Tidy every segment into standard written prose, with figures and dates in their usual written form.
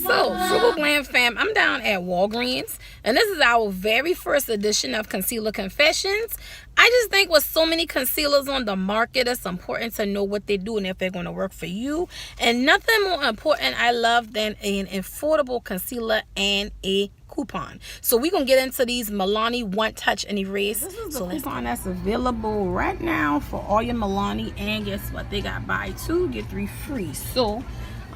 So, Frugal Glam fam, I'm down at Walgreens, and this is our very first edition of Concealer Confessions. I just think with so many concealers on the market, it's important to know what they do and if they're going to work for you. And nothing more important I love than an affordable concealer and a coupon. So we're going to get into these Milani One Touch and Erase. This is the coupon that's available right now for all your Milani, and guess what? They got buy 2, get 3 free. So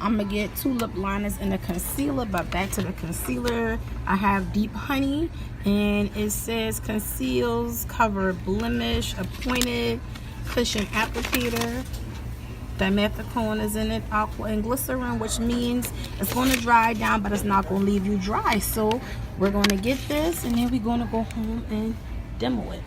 I'm gonna get 2 lip liners and a concealer, but back to the concealer. I have Deep Honey, and it says conceals, cover blemish, appointed, cushion applicator. Dimethicone is in it, aqua and glycerin, which means it's going to dry down, but it's not going to leave you dry. So we're going to get this, and then we're going to go home and demo it.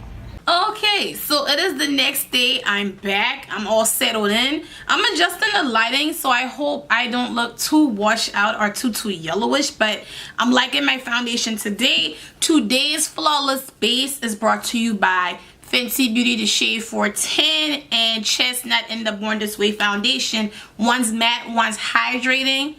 Okay, so it is the next day. I'm back. I'm all settled in. I'm adjusting the lighting, so I hope I don't look too washed out or too yellowish, but I'm liking my foundation today. Today's Flawless Base is brought to you by Fenty Beauty The Shade 410 and Chestnut in the Born This Way foundation. One's matte, one's hydrating.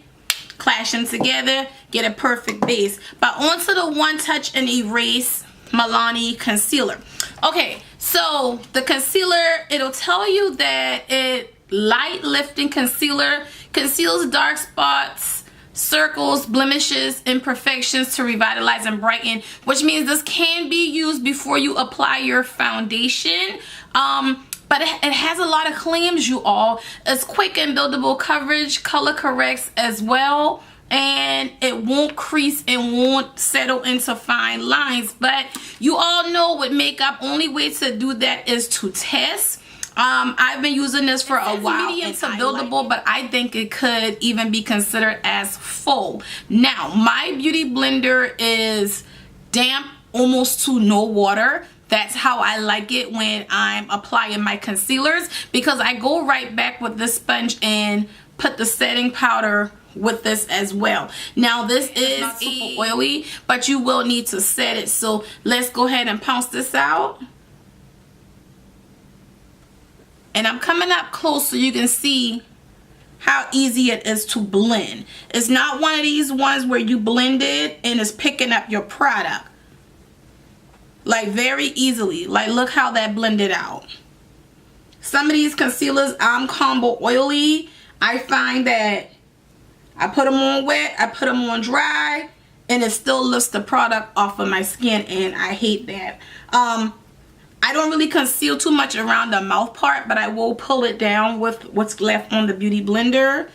Clash them together, get a perfect base. But onto the One Touch and Erase Milani concealer. Okay, so the concealer, it'll tell you that it light lifting concealer, conceals dark spots, circles, blemishes, imperfections to revitalize and brighten, which means this can be used before you apply your foundation. But it has a lot of claims, you all. It's quick and buildable coverage, color corrects as well, and it won't crease and won't settle into fine lines. But you all know with makeup, only way to do that is to test. I've been using this for a while. Medium to buildable, but I think it could even be considered as full. Now, my beauty blender is damp, almost to no water. That's how I like it when I'm applying my concealers, because I go right back with this sponge and put the setting powder with this as well. Now this is not super oily, but you will need to set it. So let's go ahead and pounce this out. And I'm coming up close so you can see how easy it is to blend. It's not one of these ones where you blend it and it's picking up your product. Like very easily. Like look how that blended out. Some of these concealers, combo oily. I find that I put them on wet, I put them on dry, and it still lifts the product off of my skin, and I hate that. I don't really conceal too much around the mouth part, but I will pull it down with what's left on the beauty blender.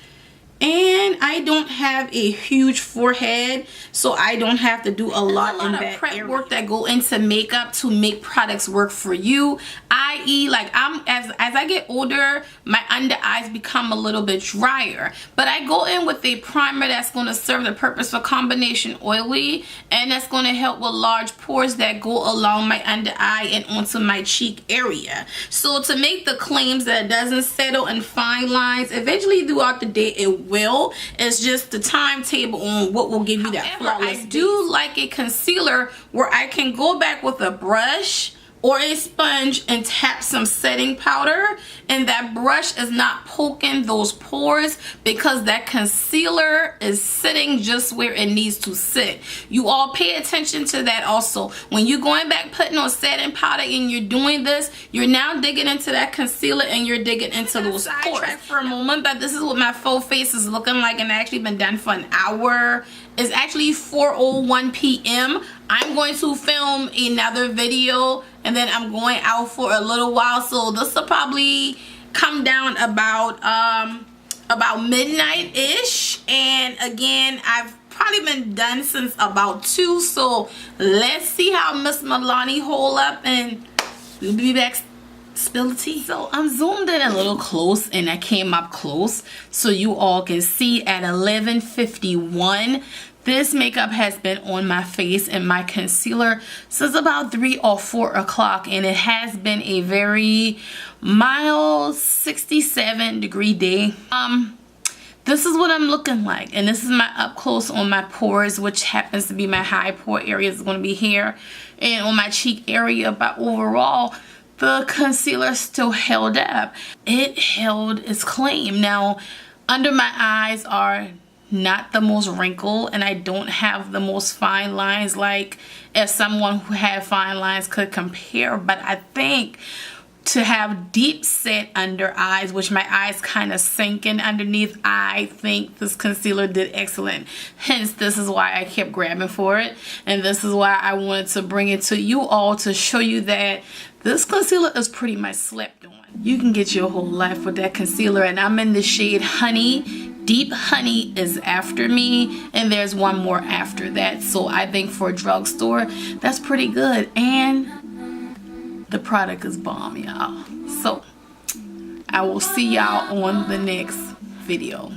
And I don't have a huge forehead, so I don't have to do a lot in that prep work that go into makeup to make products work for you. I.e., like as I get older, my under eyes become a little bit drier. But I go in with a primer that's going to serve the purpose for combination oily, and that's going to help with large pores that go along my under eye and onto my cheek area. So to make the claims that it doesn't settle in fine lines, eventually throughout the day it will. It's just the timetable on what will give you that flawless. I do like a concealer where I can go back with a brush or a sponge and tap some setting powder, and that brush is not poking those pores because that concealer is sitting just where it needs to sit. You all pay attention to that also. When you're going back putting on setting powder and you're doing this, you're now digging into that concealer and you're digging into those pores. For a moment, but this is what my full face is looking like, and actually been done for an hour. It's actually 4:01 p.m. I'm going to film another video, and then I'm going out for a little while, so this will probably come down about midnight-ish. And again, I've probably been done since about 2, so let's see how Miss Milani hold up, and we'll be back. Spill the tea. So I'm zoomed in a little close, and I came up close so you all can see at 11:51. This makeup has been on my face and my concealer since about 3 or 4 o'clock, and it has been a very mild 67-degree day. This is what I'm looking like, and this is my up close on my pores, which happens to be my high pore area is going to be here, and on my cheek area. But overall, the concealer still held up. It held its claim. Now, under my eyes are not the most wrinkled, and I don't have the most fine lines, like as someone who had fine lines could compare. But I think to have deep set under eyes, which my eyes kind of sink in underneath, I think this concealer did excellent. Hence, this is why I kept grabbing for it, and this is why I wanted to bring it to you all to show you that this concealer is pretty much slept on. You can get your whole life with that concealer, and I'm in the shade Honey. Deep Honey is after me, and there's one more after that. So I think for a drugstore, that's pretty good, and the product is bomb, y'all. So I will see y'all on the next video.